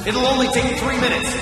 It'll only take 3 minutes.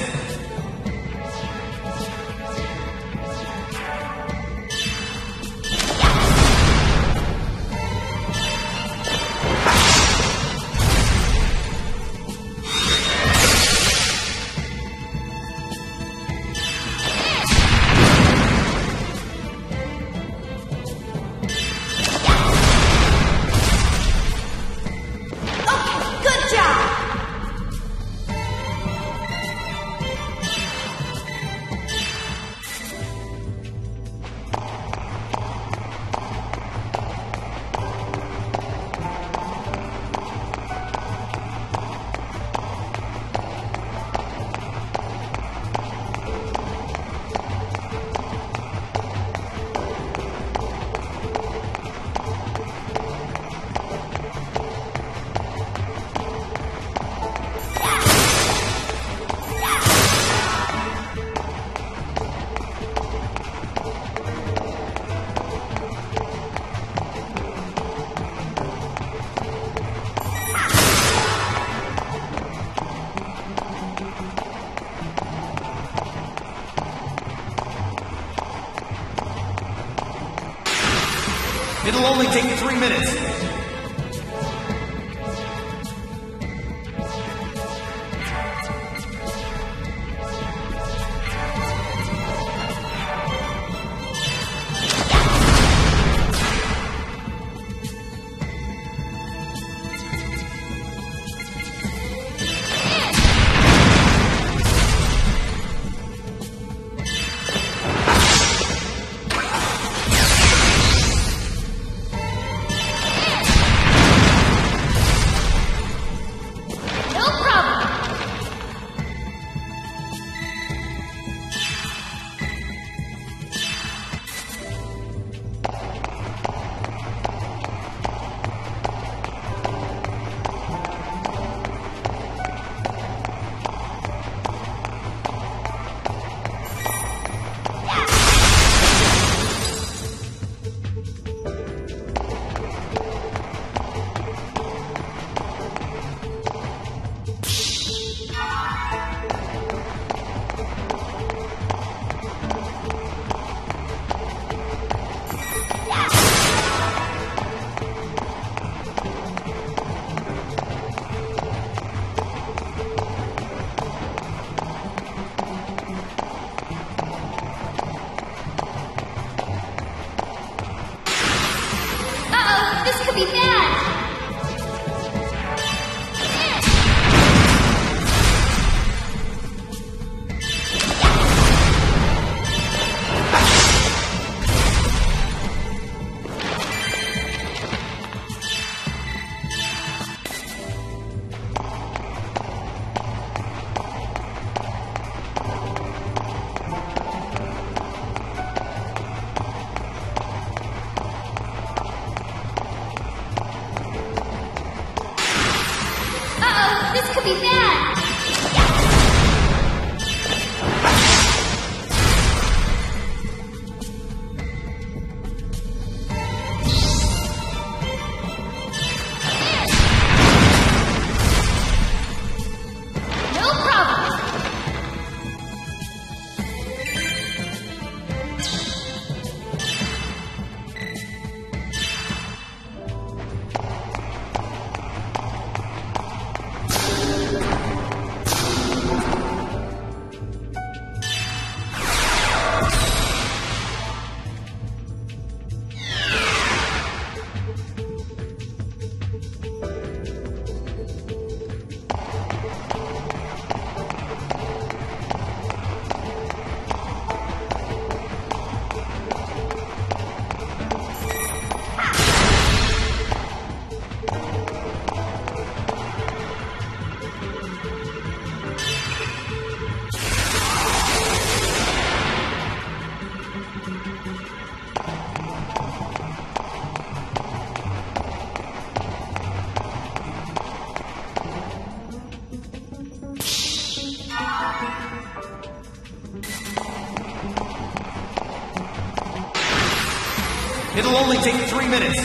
It'll only take 3 minutes. This could be bad! This could be bad! No problem! It'll only take 3 minutes.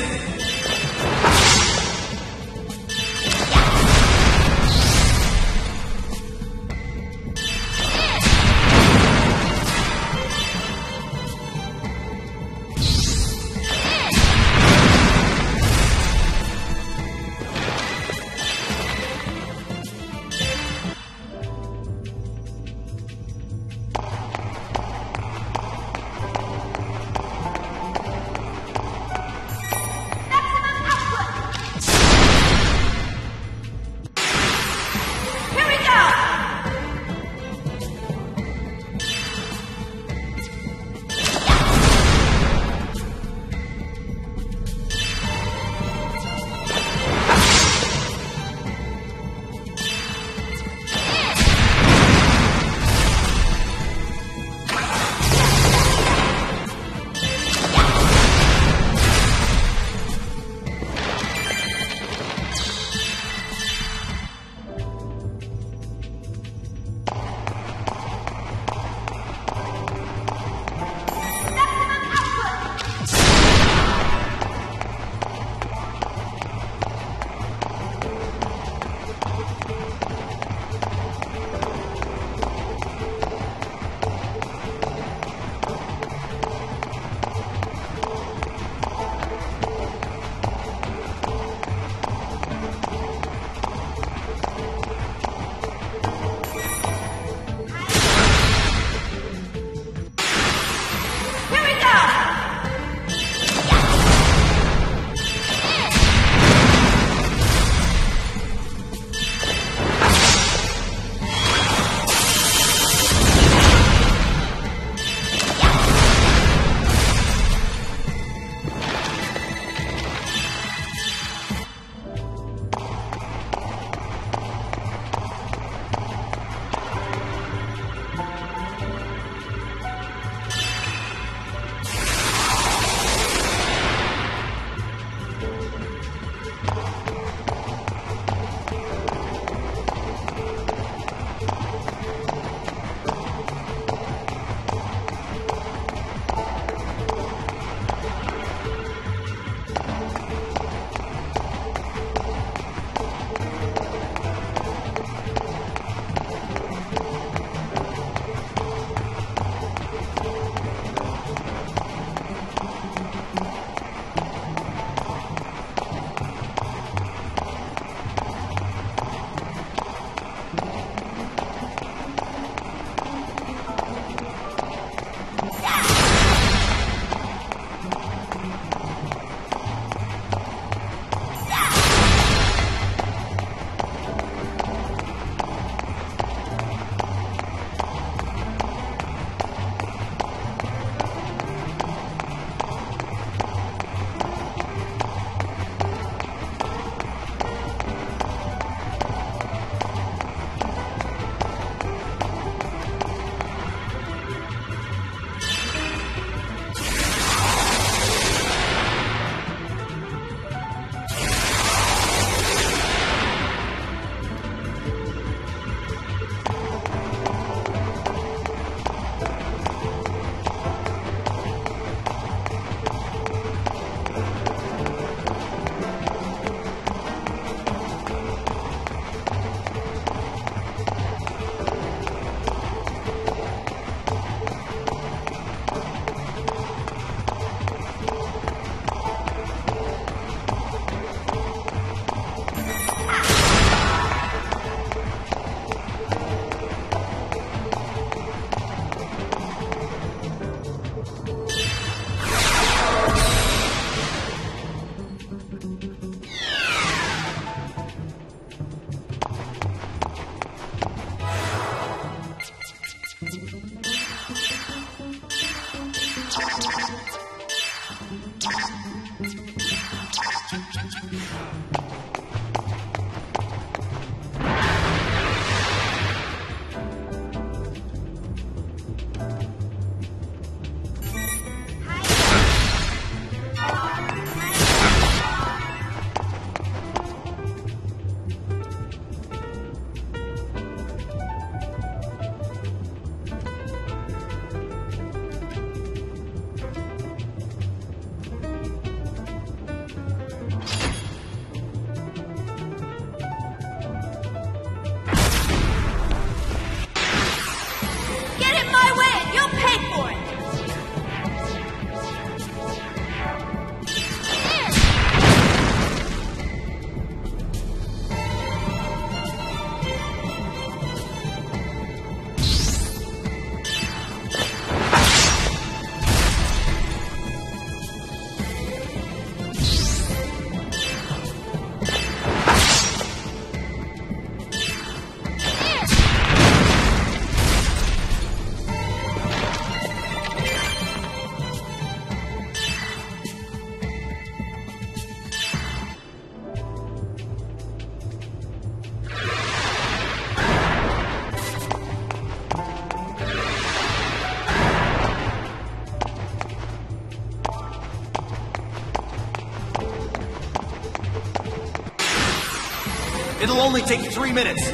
It'll only take 3 minutes.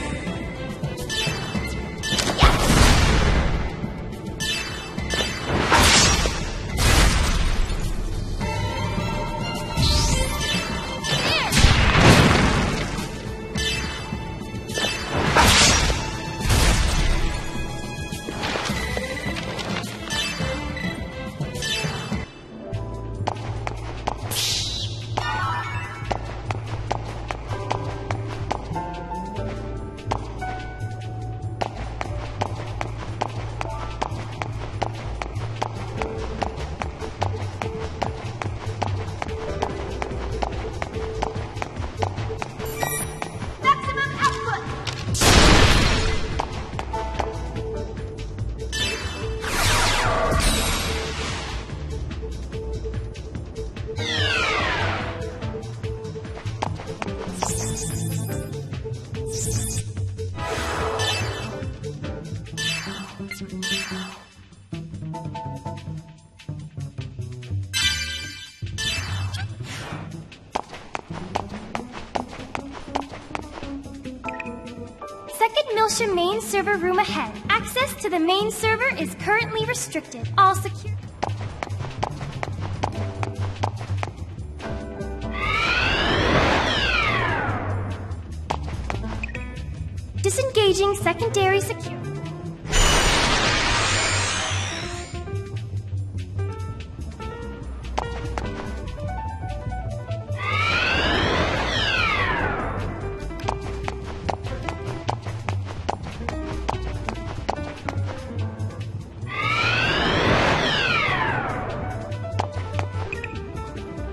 Milsha main server room ahead. Access to the main server is currently restricted. All secure. Disengaging secondary security.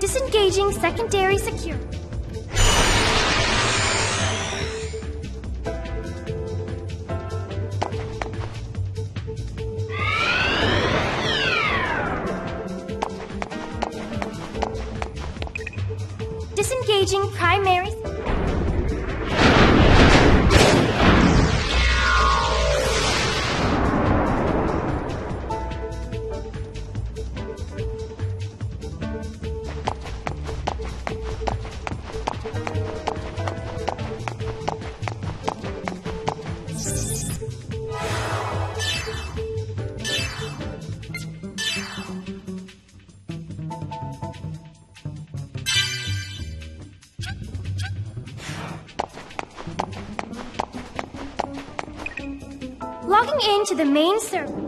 Disengaging secondary security. Disengaging primary. Logging in to the main server.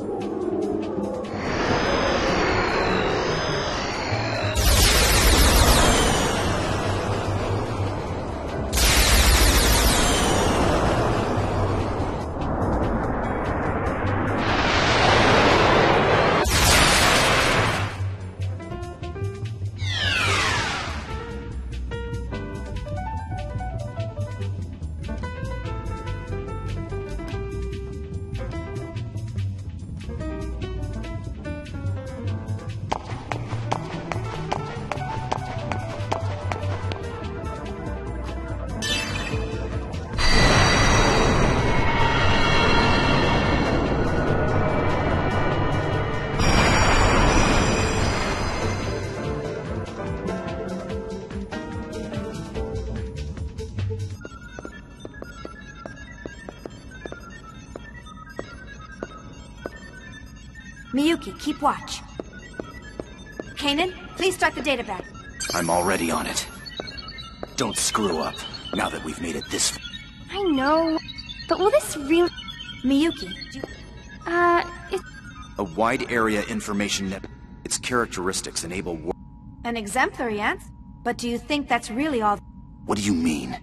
Miyuki, keep watch. Kanan, please start the data bank. I'm already on it. Don't screw up, now that we've made it this far. I know, but will this really... Miyuki, it's... A wide area information net. Its characteristics enable an exemplary answer. But do you think that's really all? What do you mean?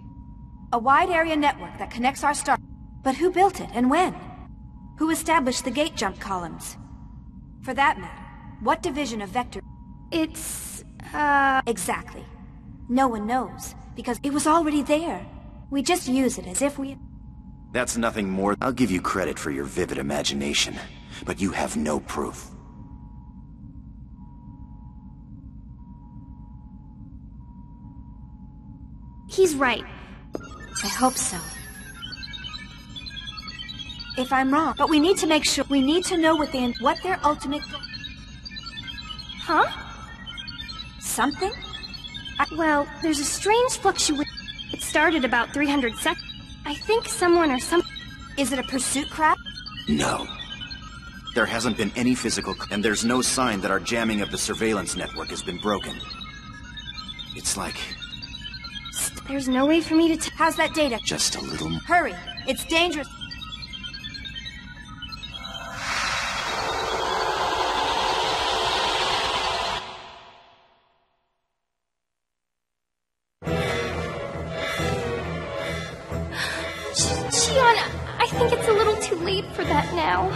A wide area network that connects our star. But who built it and when? Who established the gate jump columns? For that matter, what division of Vector? It's, Exactly. No one knows, because it was already there. We just use it as if we... That's nothing more. I'll give you credit for your vivid imagination, but you have no proof. He's right. I hope so. If I'm wrong, but we need to make sure. We need to know what their ultimate goal. Huh? Something? Well, there's a strange fluctuation. It started about 300 seconds. I think someone or some... Is it a pursuit craft? No. There hasn't been any physical... And there's no sign that our jamming of the surveillance network has been broken. It's like... There's no way for me to How's that data? just a little... Hurry! It's dangerous! Shion, I think it's a little too late for that now.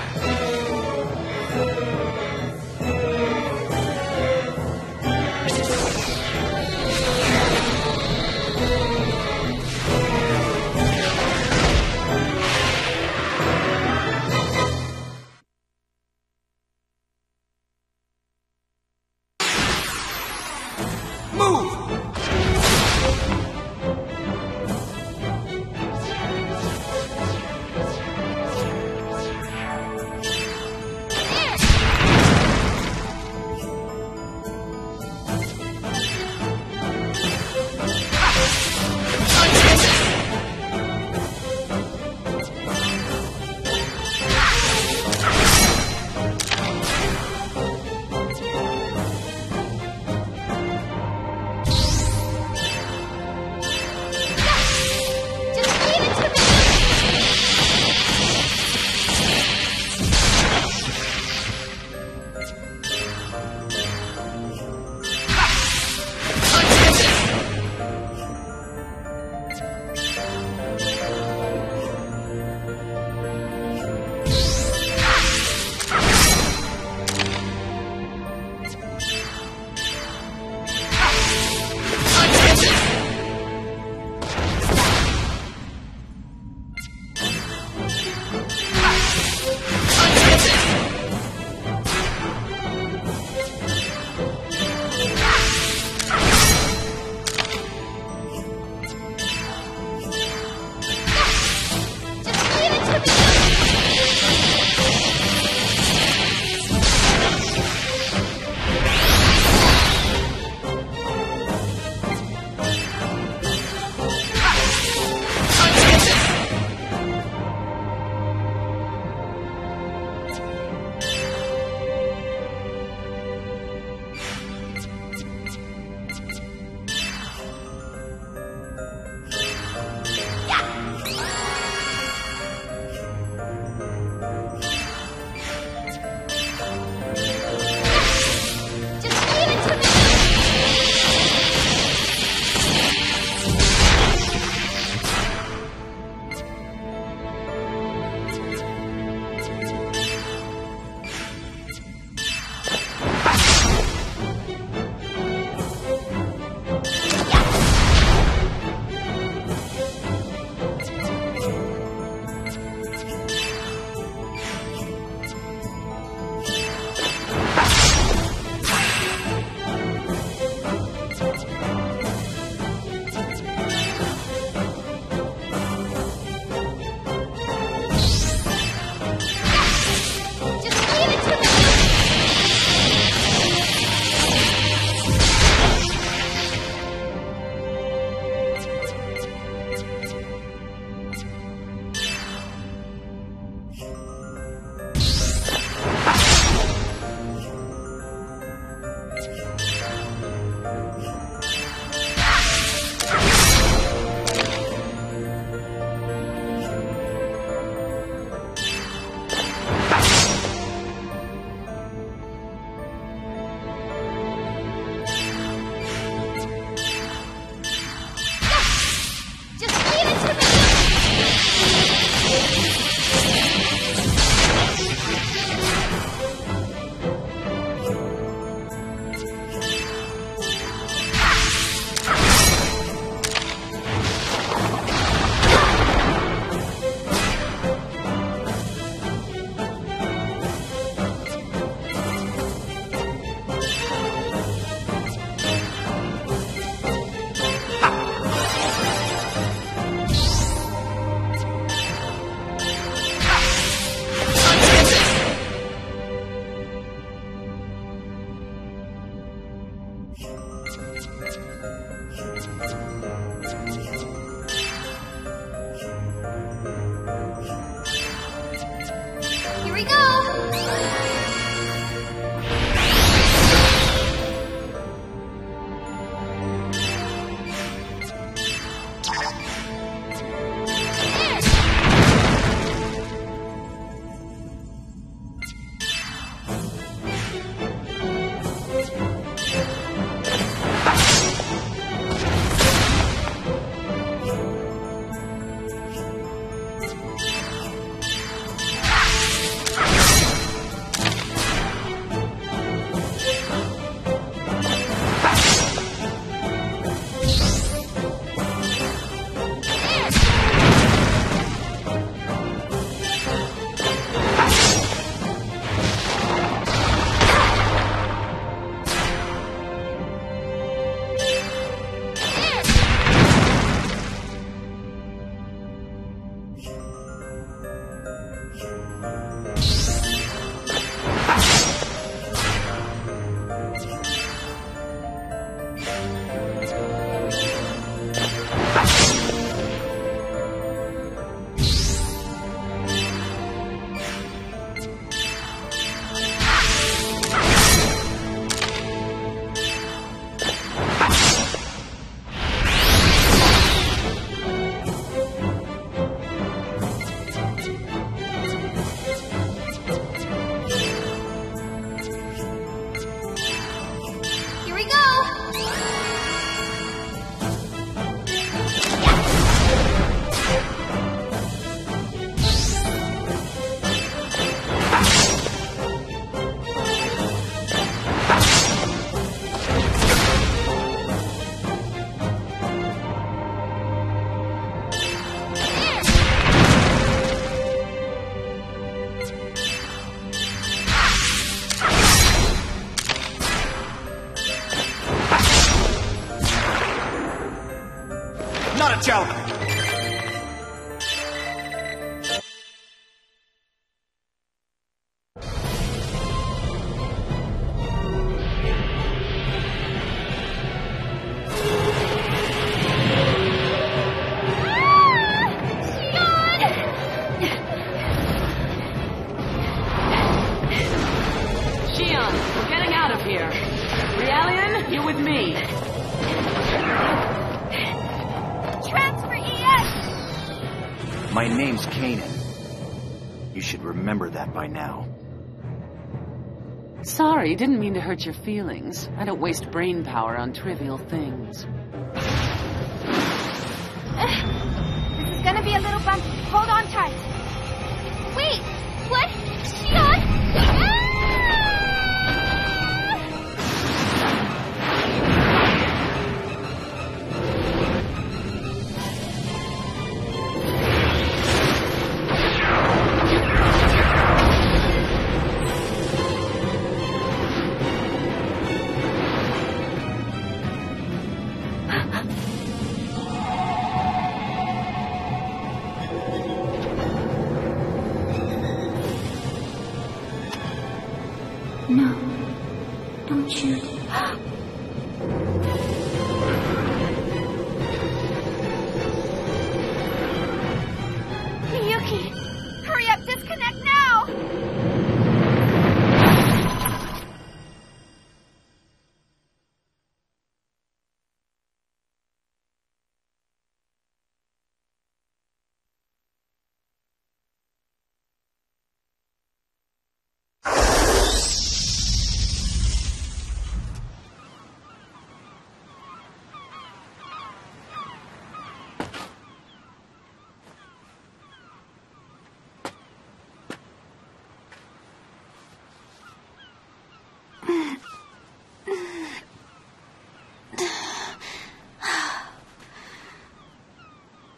we go! Not a joke! Shion, we're getting out of here. Realian, you're with me. Transfer ES! My name's Kanan. You should remember that by now. Sorry, didn't mean to hurt your feelings. I don't waste brain power on trivial things. This is gonna be a little bumpy. Hold on tight. Wait! What? Shion! Ah! No, don't shoot. Miyuki! Hurry up, disconnect now!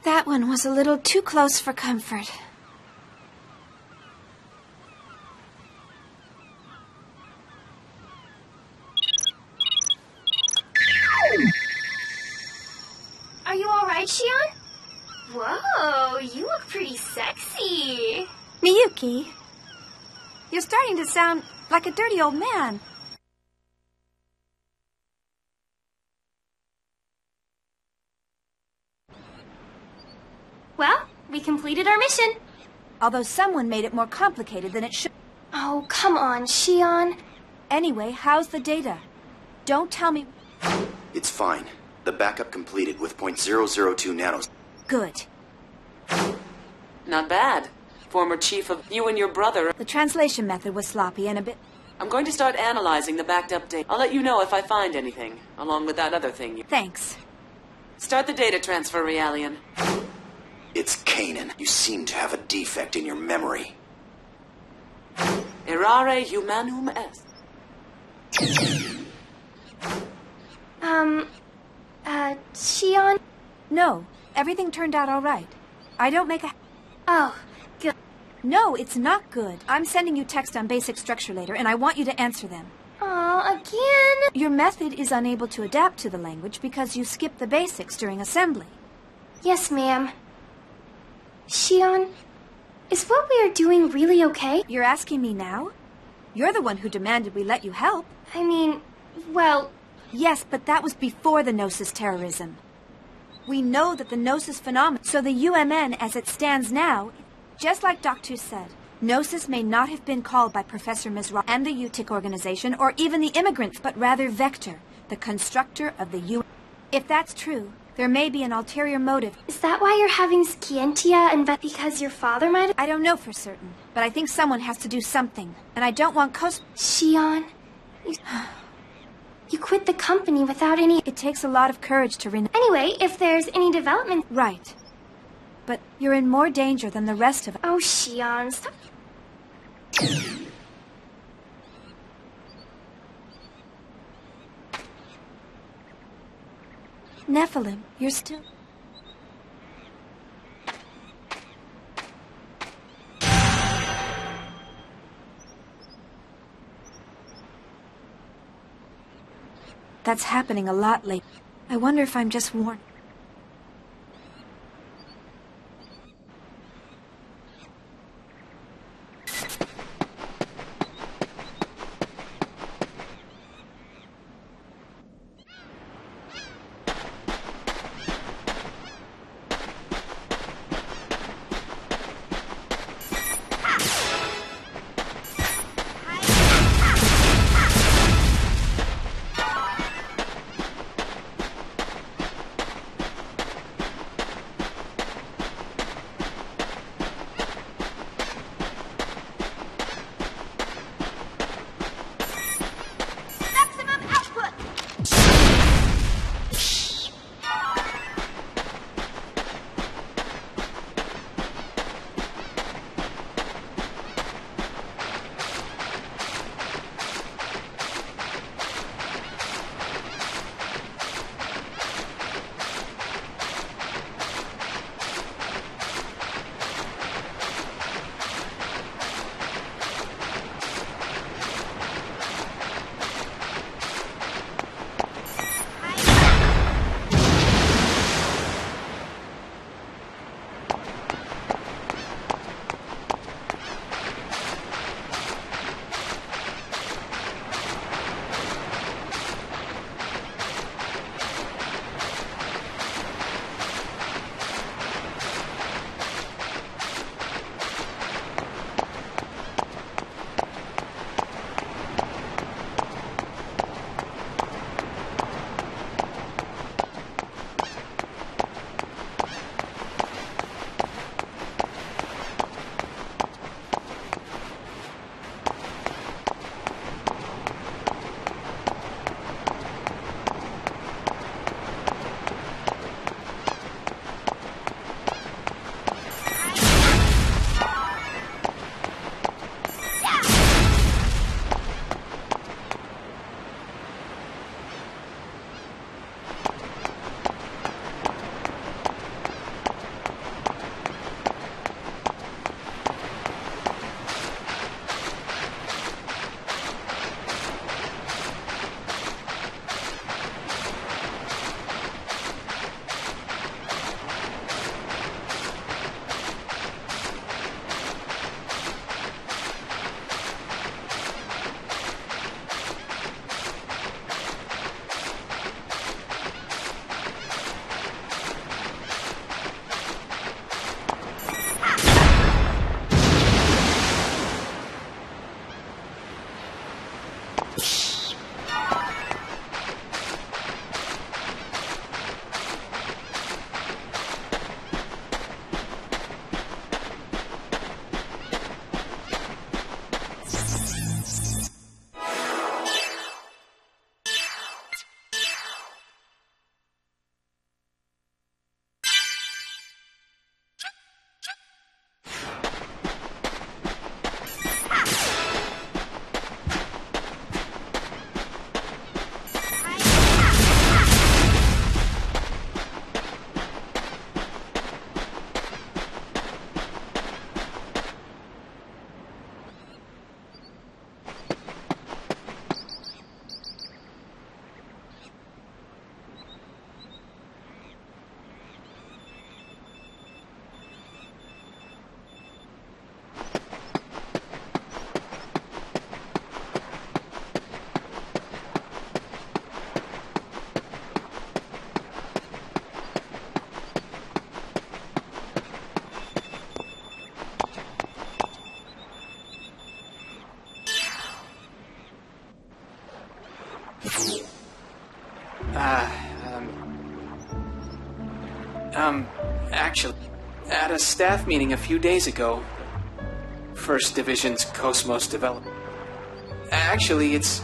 That one was a little too close for comfort. Are you alright, Shion? Whoa, you look pretty sexy. Miyuki, you're starting to sound like a dirty old man. Well, we completed our mission. although someone made it more complicated than it should. Oh, come on, Shion. Anyway, how's the data? Don't tell me... It's fine. The backup completed with .002 nanos. Good. Not bad. Former chief of you and your brother. The translation method was sloppy and a bit... I'm going to start analyzing the backed up data. I'll let you know if I find anything, along with that other thing you... Thanks. Start the data transfer, Realian. It's Kanan. You seem to have a defect in your memory. Errare humanum est. Shion? No, everything turned out all right. I don't make a... Oh, good. No, it's not good. I'm sending you text on basic structure later, and I want you to answer them. Aw, again? Your method is unable to adapt to the language because you skipped the basics during assembly. Yes, ma'am. Shion, is what we are doing really okay? You're asking me now? You're the one who demanded we let you help. I mean, well... Yes, but that was before the Gnosis terrorism. We know that the Gnosis phenomenon... So the UMN, as it stands now, just like Doctor said, Gnosis may not have been called by Professor Mizra and the UTIC organization, or even the immigrants, but rather Vector, the constructor of the UN. If that's true, there may be an ulterior motive. Is that why you're having Scientia and because your father might have... I don't know for certain, but I think someone has to do something, and I don't want Shion, you quit the company without any... It takes a lot of courage to Anyway, if there's any development... Right. But you're in more danger than the rest of us. Oh, Shion, stop... Nephilim, you're still... That's happening a lot lately. I wonder if I'm just worn. Actually, at a staff meeting a few days ago, First Division's Cosmos development. Actually, it's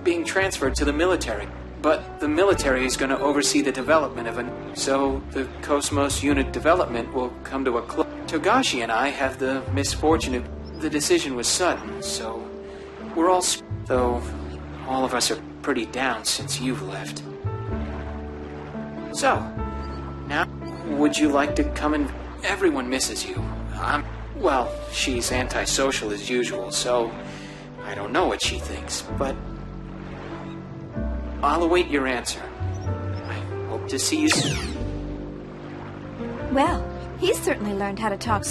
being transferred to the military. But the military is going to oversee the development of so the Cosmos unit development will come to a close. Togashi and I have the misfortune of... The decision was sudden, so we're all... Though all of us are pretty down since you've left. So, now, would you like to come and... Everyone misses you. Well, she's antisocial as usual, so I don't know what she thinks, but I'll await your answer. I hope to see you soon. Well, he's certainly learned how to talk.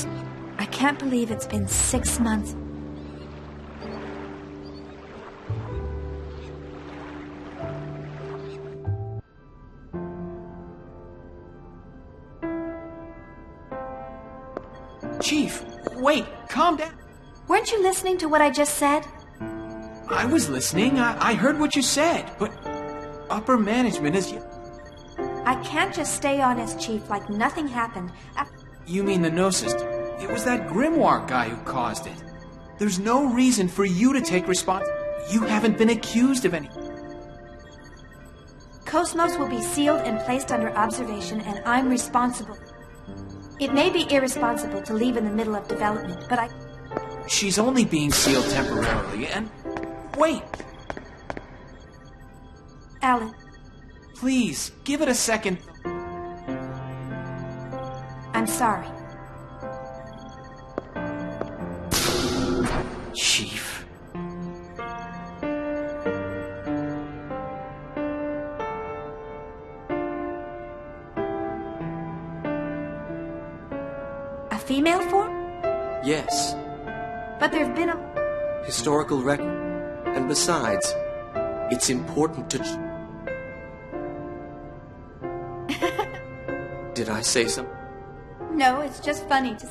I can't believe it's been 6 months. Chief, wait, calm down. Weren't you listening to what I just said? I was listening. I heard what you said, but upper management is... I can't just stay on as chief like nothing happened. You mean the Gnosis? It was that Grimoire guy who caused it. There's no reason for you to take responsibility. You haven't been accused of anything. Cosmos will be sealed and placed under observation, and I'm responsible. It may be irresponsible to leave in the middle of development, but She's only being sealed temporarily, and... Wait! Alan. Please, give it a second. I'm sorry. Chief. A female form? Yes. But there've been a... Historical record. And besides, it's important to... Did I say something? No, it's just funny to...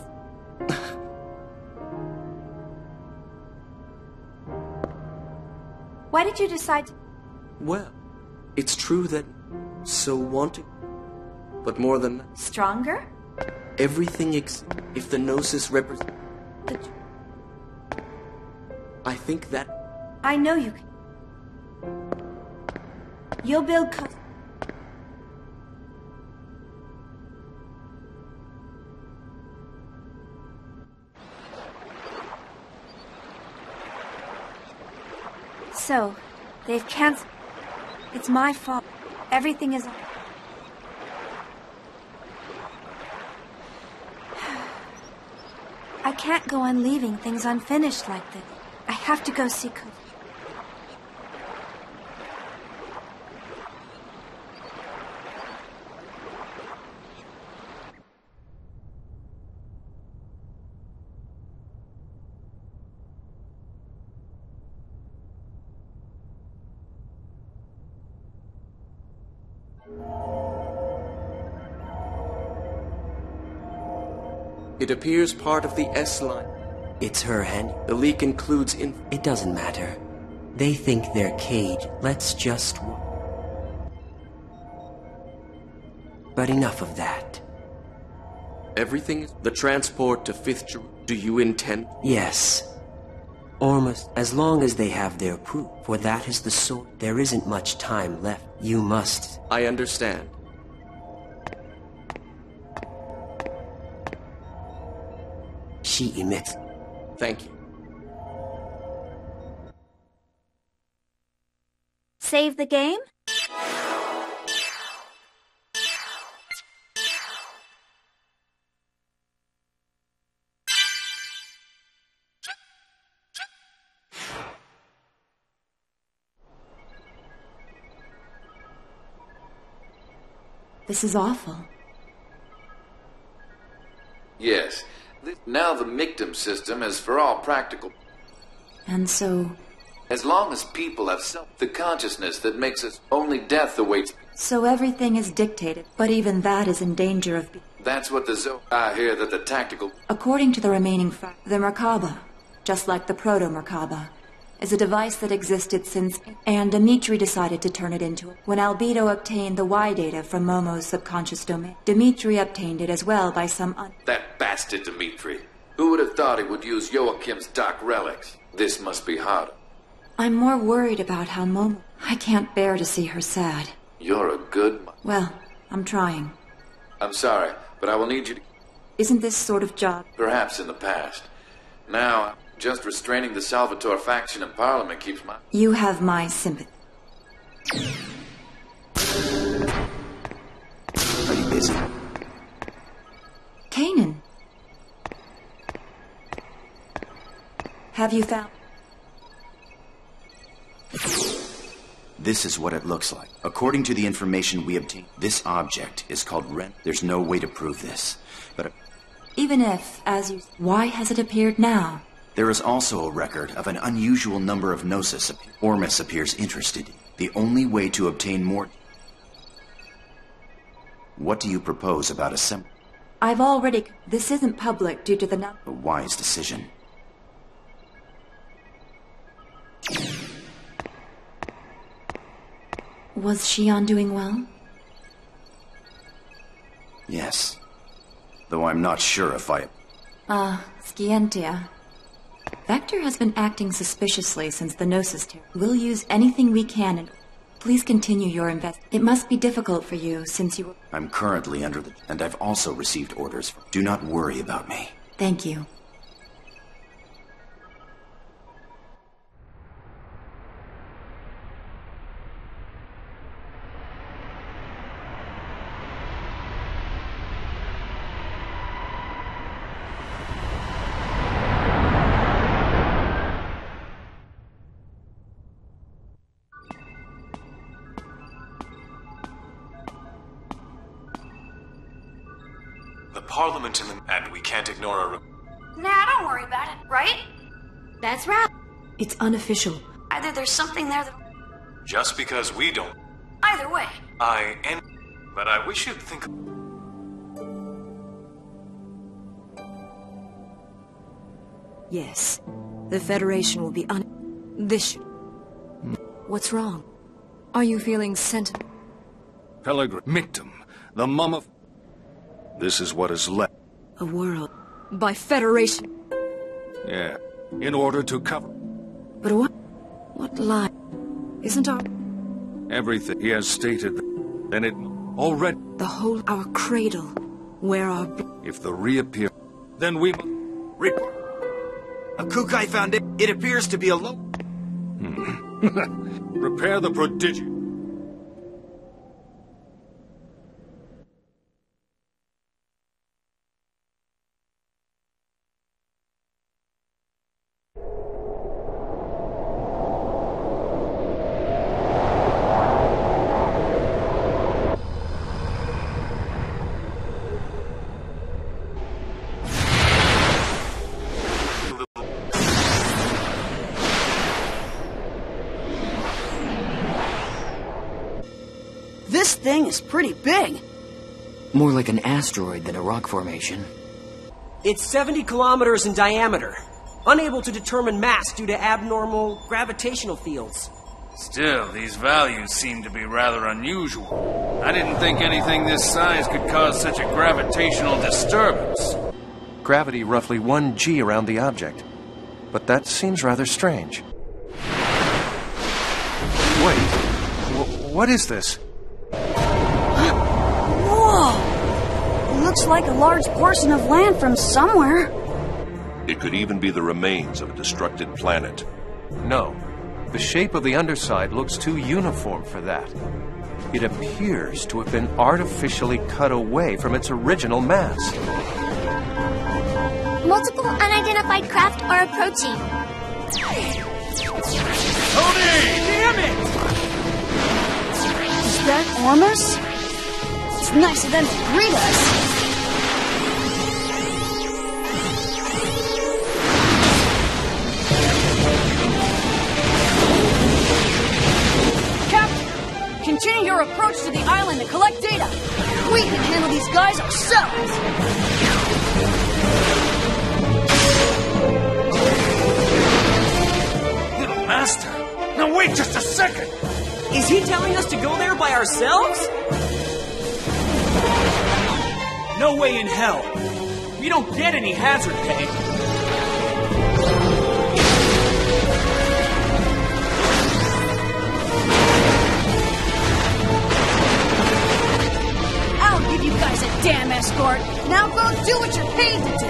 Why did you decide to... Well, it's true that... So wanting... But more than... Stronger? Everything if the Gnosis represents... I think that... I know you can. You'll build... So, they've canceled. It's my fault. Everything is... I can't go on leaving things unfinished like this. I have to go see Cook. It appears part of the S-line. It's her hand. The leak includes It doesn't matter. They think they're caged. Let's just... But enough of that. Everything is... The transport to 5th Jerusalem. Do you intend... Yes. Almost. As long as they have their proof. For that is the source. There isn't much time left. You must... I understand. She emits... Thank you. Save the game? This is awful. Yes. Now the Mictum system is for all practical... And so... As long as people have the consciousness that makes us... Only death awaits... So everything is dictated, but even that is in danger of... That's what the I hear that the tactical... According to the remaining the Merkaba, just like the Proto-Merkaba, is a device that existed since, and Dimitri decided to turn it into it. When Albedo obtained the Y data from Momo's subconscious domain, Dimitri obtained it as well by That bastard Dimitri. Who would have thought he would use Joachim's dark relics? This must be harder. I'm more worried about how Momo... I can't bear to see her sad. You're a good... Well, I'm trying. I'm sorry, but I will need you to... Isn't this sort of job... Perhaps in the past. Now, just restraining the Salvatore faction in Parliament keeps my... You have my sympathy. Are you busy? Kanan. Have you found... This is what it looks like. According to the information we obtained, this object is called Ren. There's no way to prove this, but... Even if, as you... Why has it appeared now? There is also a record of an unusual number of Gnosis. Ormus appears interested. The only way to obtain more... What do you propose about assembly? I've already... This isn't public due to the... A wise decision. Was Shion doing well? Yes. Though I'm not sure if I... Scientia. Vector has been acting suspiciously since the Gnosis terror. We'll use anything we can and... Please continue your It must be difficult for you since you... I'm currently under the... And I've also received orders from... Do not worry about me. Thank you. Parliament in the... And we can't ignore a... Nah, don't worry about it, right? That's right. It's unofficial. Either there's something there that... Just because we don't... Either way. But I wish you'd think... Yes. The Federation will be This should... What's wrong? Are you feeling sentiment? Pellegrin, Mictum, the mum of... This is what is left. A world. By Federation. Yeah. In order to cover... But what? What lie? Isn't our... Everything he has stated, then it already... The whole... Our cradle. Where our... If the reappear... Then we... Akukai found it. It appears to be a low... Repair the prodigium. This thing is pretty big. More like an asteroid than a rock formation. It's 70 kilometers in diameter. Unable to determine mass due to abnormal gravitational fields. Still, these values seem to be rather unusual. I didn't think anything this size could cause such a gravitational disturbance. Gravity roughly 1 g around the object. But that seems rather strange. Wait, what is this? Whoa! It looks like a large portion of land from somewhere. It could even be the remains of a destructed planet. No. The shape of the underside looks too uniform for that. It appears to have been artificially cut away from its original mass. Multiple unidentified craft are approaching. Tony! Damn it! Is that Ormus? It's nice of them to greet us. Continue your approach to the island to collect data. We can handle these guys ourselves. Little ourselves? No way in hell. We don't get any hazard pay. I'll give you guys a damn escort. Now go do what you're paid to do.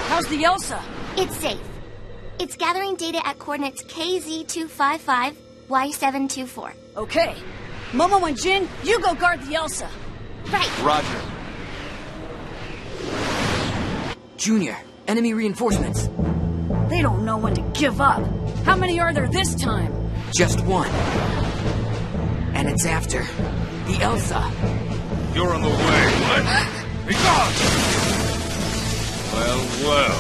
How's the Elsa? It's safe. It's gathering data at coordinates KZ255, Y724. Okay. Momo and Jin, you go guard the Elsa. Right. Roger. Junior, enemy reinforcements. They don't know when to give up. How many are there this time? Just one. And it's after the Elsa. You're in the way. What? Be gone! Well.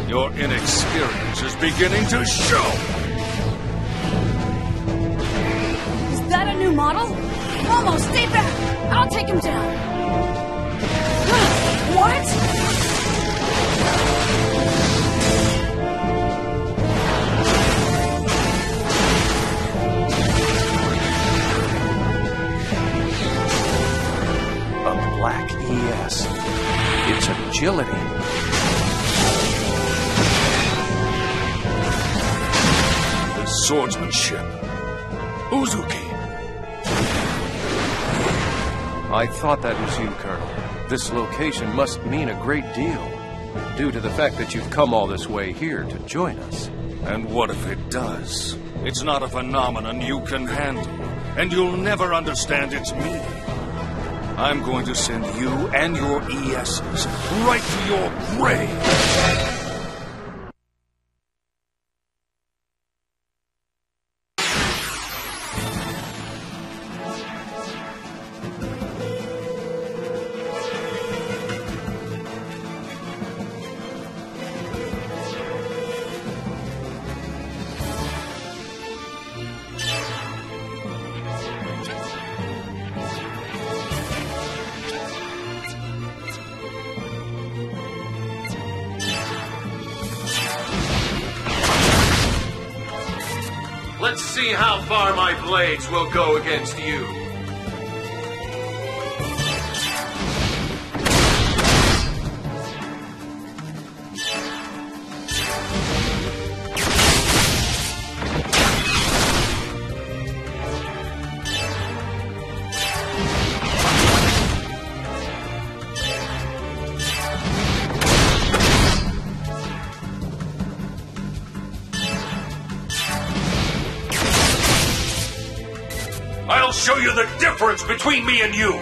Your inexperience is beginning to show. Is that a new model? Momo, stay back! I'll take him down. What? A black ES. Its agility. The swordsmanship. Uzuki. I thought that was you, Colonel. This location must mean a great deal, due to the fact that you've come all this way here to join us. And what if it does? It's not a phenomenon you can handle, and you'll never understand its meaning. I'm going to send you and your ESs right to your grave. Let's see how far my blades will go against you. I'll show you the difference between me and you!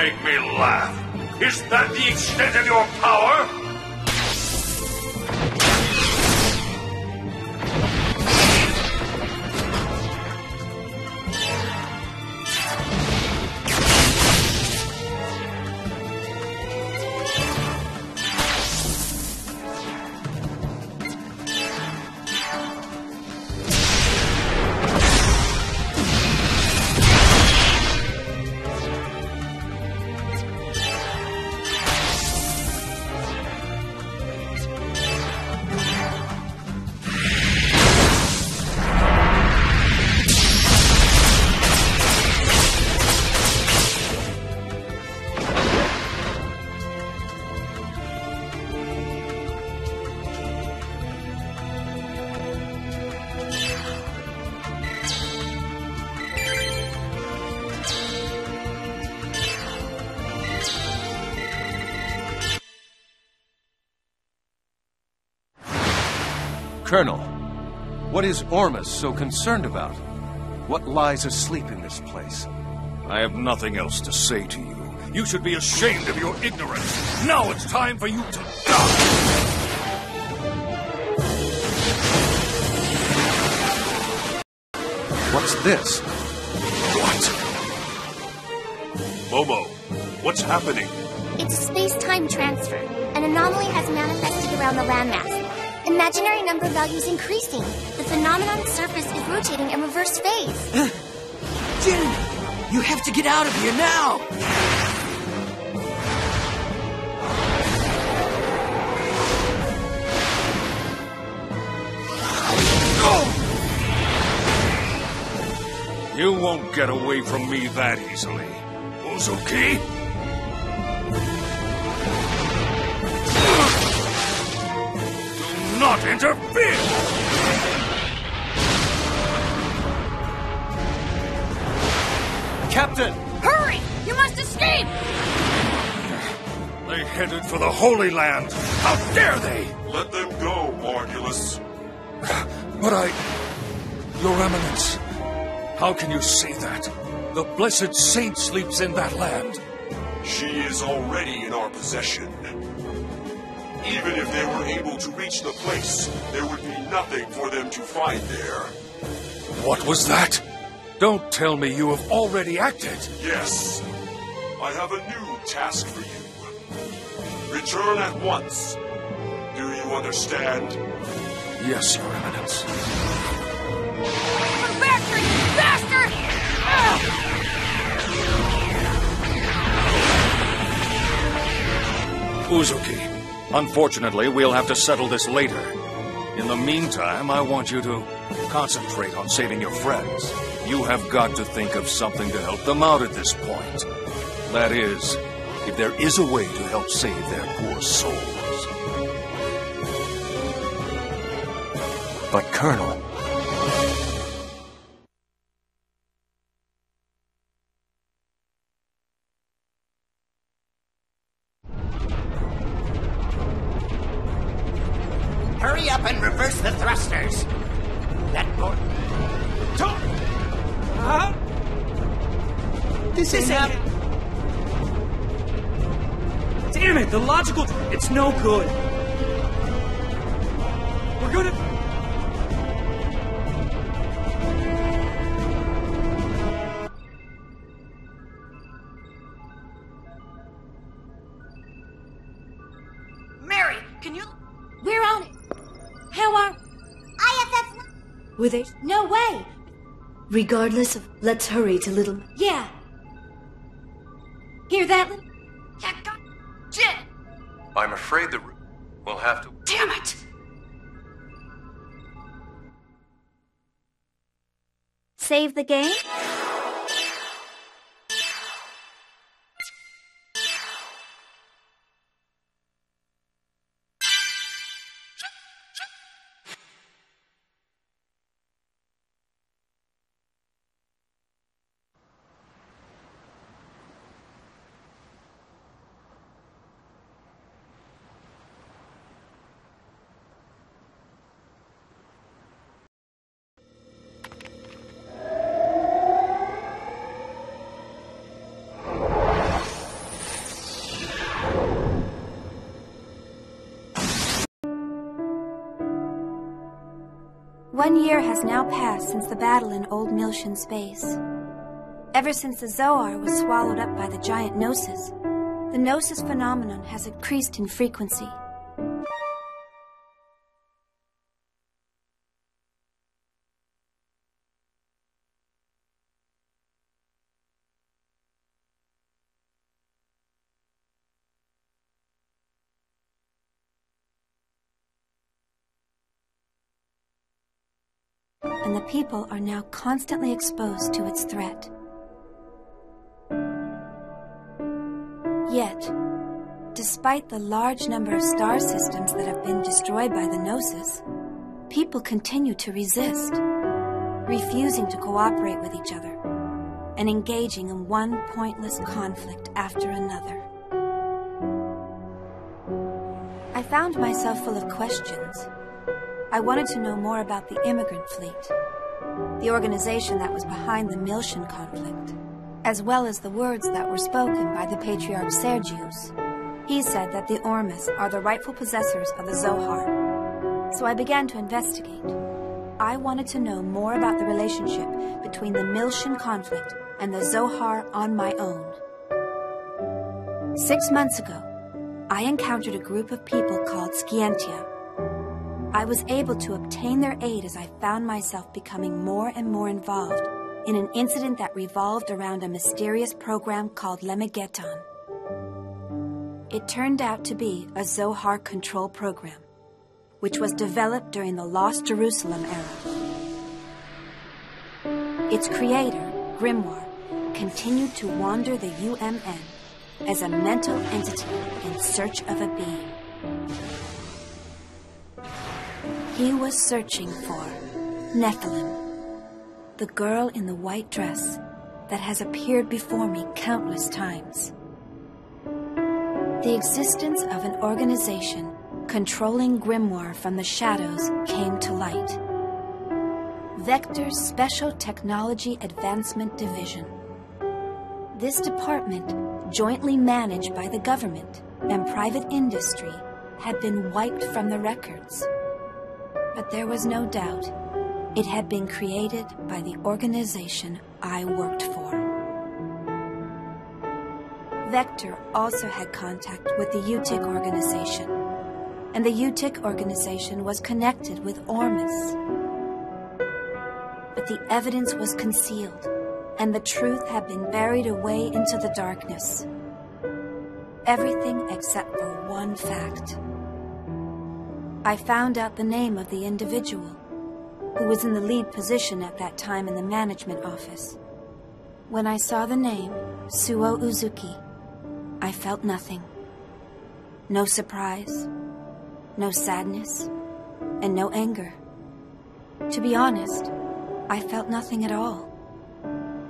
make me laugh? Is that the extent of your power? Colonel, what is Ormus so concerned about? What lies asleep in this place? I have nothing else to say to you. You should be ashamed of your ignorance. Now it's time for you to die! What's this? What? Momo, what's happening? It's a space-time transfer. An anomaly has manifested around the landmass. Imaginary number values increasing. The phenomenon's surface is rotating in reverse phase. Jin! You have to get out of here now! You won't get away from me that easily. Uzuki? Do not interfere! Captain! Hurry! You must escape! They headed for the Holy Land. How dare they? Let them go, Margulis. But Your Eminence, how can you say that? The blessed saint sleeps in that land. She is already in our possession. Even if they were able to reach the place, there would be nothing for them to find there. What was that? Don't tell me you have already acted. Yes. I have a new task for you. Return at once. Do you understand? Yes, Your Eminence. Come back here, you bastard! Uzuki, unfortunately, we'll have to settle this later. In the meantime, I want you to concentrate on saving your friends. You have got to think of something to help them out at this point. That is, if there is a way to help save their poor souls. But, Colonel... Hurry up and reverse the thrusters. That door... Huh? This ain't happening. Damn it, the logical... It's no good. We're gonna... Mary, can you... We're on it. How are... IFF... Were they... No way. Regardless of... Let's hurry to Little... Yeah. Hear that? Yeah, go... Jin! I'm afraid that we'll have to... Damn it! Save the game? 1 year has now passed since the battle in Old Miltian space. Ever since the Zohar was swallowed up by the giant Gnosis, the Gnosis phenomenon has increased in frequency. And the people are now constantly exposed to its threat. Yet, despite the large number of star systems that have been destroyed by the Gnosis, people continue to resist, refusing to cooperate with each other, and engaging in one pointless conflict after another. I found myself full of questions. I wanted to know more about the immigrant fleet, the organization that was behind the Miltian conflict, as well as the words that were spoken by the Patriarch Sergius. He said that the Ormus are the rightful possessors of the Zohar. So I began to investigate. I wanted to know more about the relationship between the Miltian conflict and the Zohar on my own. 6 months ago, I encountered a group of people called Scientia. I was able to obtain their aid as I found myself becoming more and more involved in an incident that revolved around a mysterious program called Lemegeton. It turned out to be a Zohar control program, which was developed during the Lost Jerusalem era. Its creator, Grimoire, continued to wander the UMN as a mental entity in search of a being. He was searching for Nephilim, the girl in the white dress that has appeared before me countless times. The existence of an organization controlling Grimoire from the shadows came to light. Vector's Special Technology Advancement Division. This department, jointly managed by the government and private industry, had been wiped from the records. But there was no doubt it had been created by the organization I worked for. Vector also had contact with the UTIC organization, and the UTIC organization was connected with Ormus. But the evidence was concealed, and the truth had been buried away into the darkness. Everything except for one fact. I found out the name of the individual who was in the lead position at that time in the management office. When I saw the name, Suo Uzuki, I felt nothing. No surprise, no sadness, and no anger. To be honest, I felt nothing at all.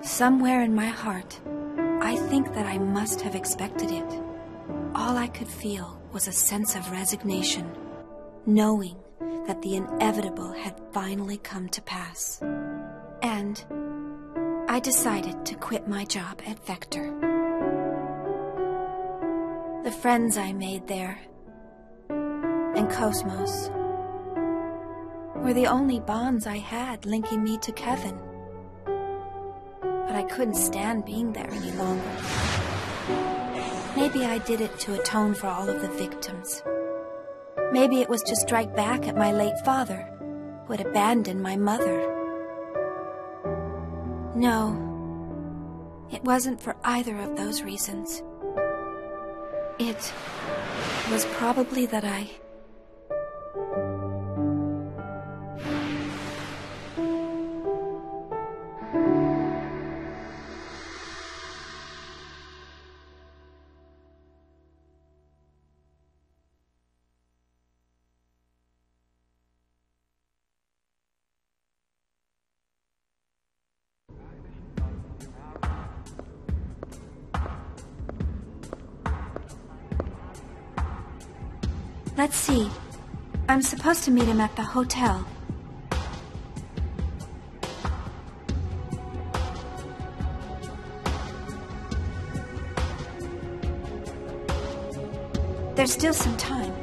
Somewhere in my heart, I think that I must have expected it. All I could feel was a sense of resignation, knowing that the inevitable had finally come to pass. And I decided to quit my job at Vector. The friends I made there, and Cosmos, were the only bonds I had linking me to Kevin. But I couldn't stand being there any longer. Maybe I did it to atone for all of the victims. Maybe it was to strike back at my late father, who had abandoned my mother. No, it wasn't for either of those reasons. It was probably that I... Let's see. I'm supposed to meet him at the hotel. There's still some time.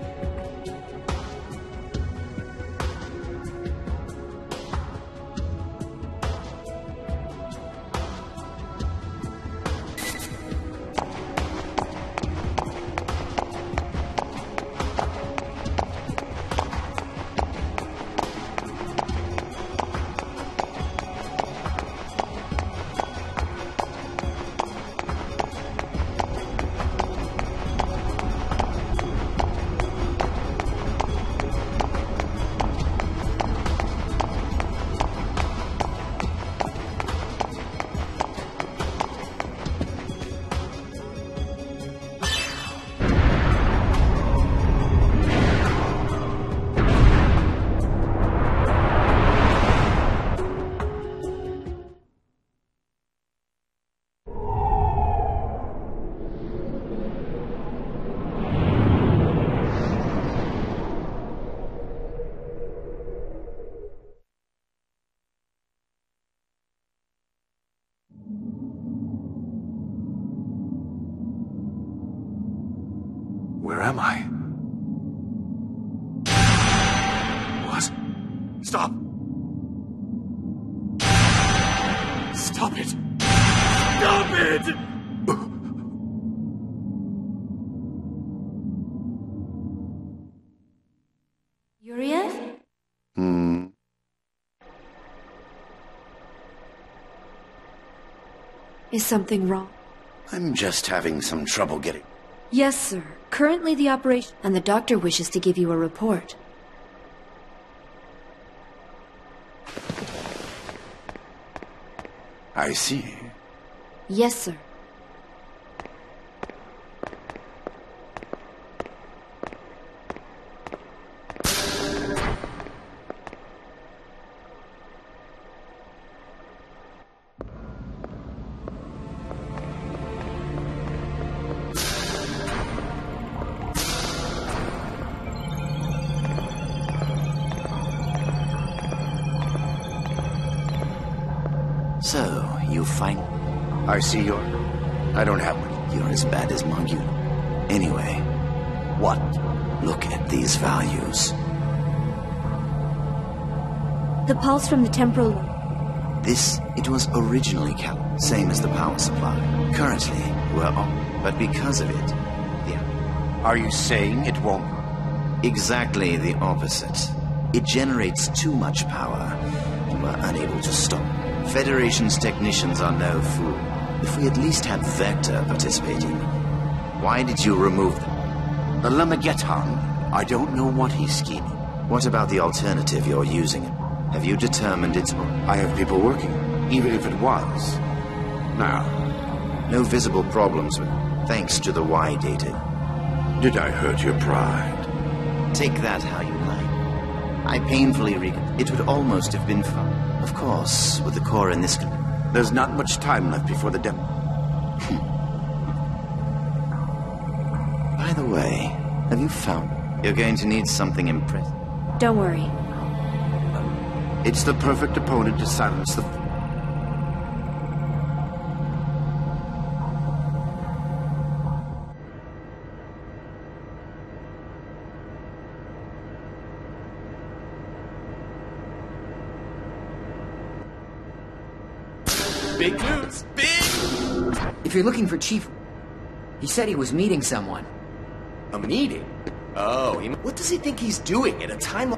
Stop! Stop it! Stop it! Yuriev? Is something wrong? I'm just having some trouble getting... Yes, sir. Currently the operation... And the doctor wishes to give you a report. I see. Yes, sir. So, you find... I see you're... I don't have one. You're as bad as Mongu. Anyway, what? Look at these values. The pulse from the temporal lobe. This, it was originally same as the power supply. Currently, we're on, but because of it, yeah. Are you saying it won't? Exactly the opposite. It generates too much power, and we're unable to stop. Federation's technicians are no fool. If we at least had Vector participating, why did you remove them? The Lamageton, I don't know what he's scheming. What about the alternative you're using? Have you determined it's... I have people working, even if it was. Now, no visible problems with it, thanks to the Y data. Did I hurt your pride? Take that how you like. I painfully it would almost have been fun. Of course, with the core in this... There's not much time left before the demo. By the way, have you found... You're going to need something impressive. Don't worry. It's the perfect opponent to silence the... Big news! Big! If you're looking for Chief... He said he was meeting someone. A meeting? Oh, what does he think he's doing at a time...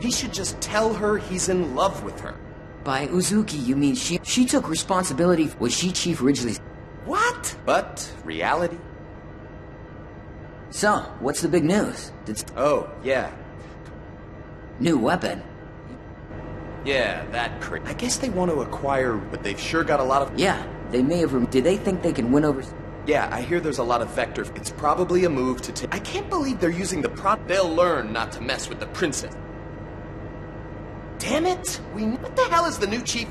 He should just tell her he's in love with her. By Uzuki, you mean she took responsibility... Was she Chief Ridgely's... What? But reality? So, what's the big news? Oh, yeah. New weapon? Yeah, that crate. I guess they want to acquire, but they've sure got a lot of... Yeah, they may have... Did they think they can win over... Yeah, I hear there's a lot of Vector. It's probably a move to take... I can't believe they're using the They'll learn not to mess with the princess. Damn it! What the hell is the new chief?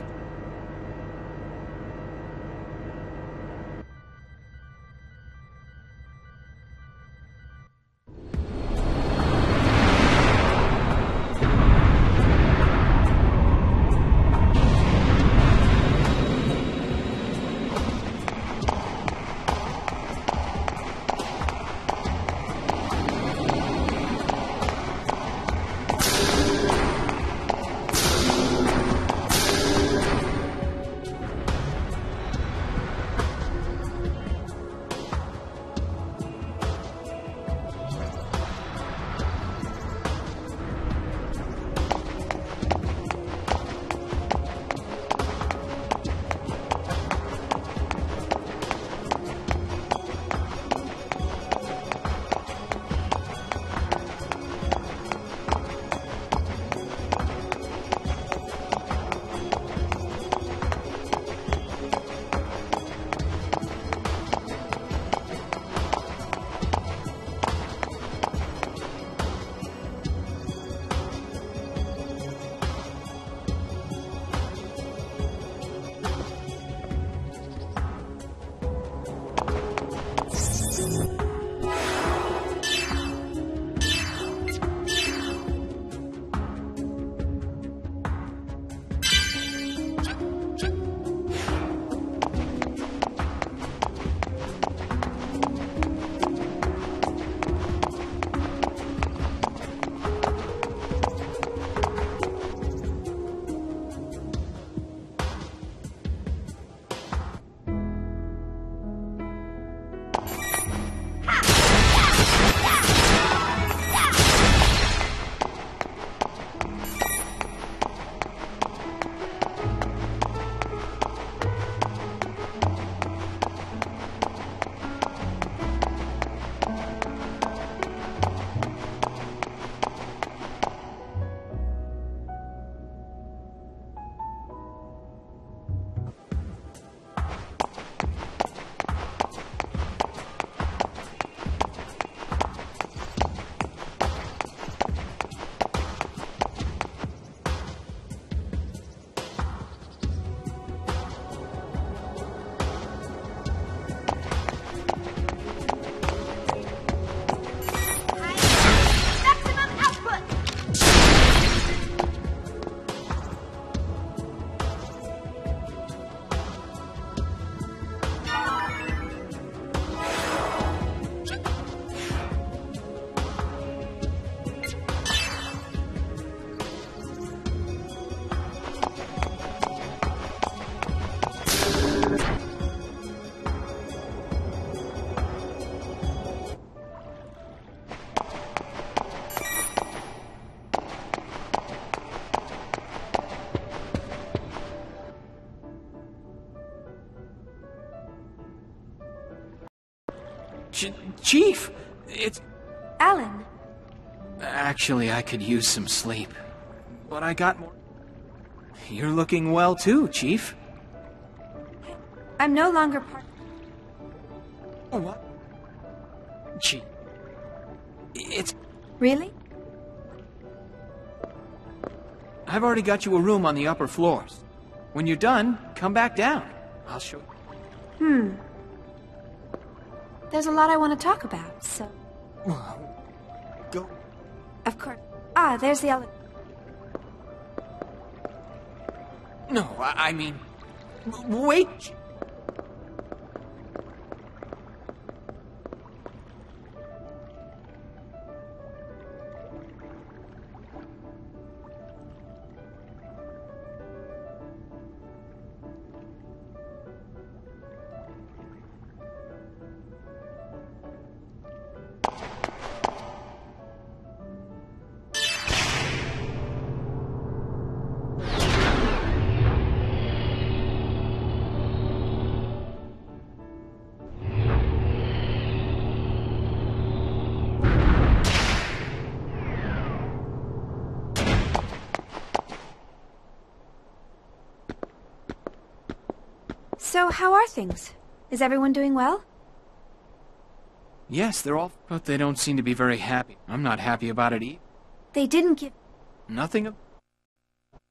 Chief! It's... Alan. Actually, I could use some sleep. But I got more... You're looking well too, Chief. I'm no longer part... Oh, what? Chief. It's... Really? I've already got you a room on the upper floors. When you're done, come back down. I'll show you. There's a lot I want to talk about, so... Go. Of course. There's the elevator. No, I mean... Wait! So, how are things? Is everyone doing well? Yes, they're all... But they don't seem to be very happy. I'm not happy about it either. They didn't give... Nothing of...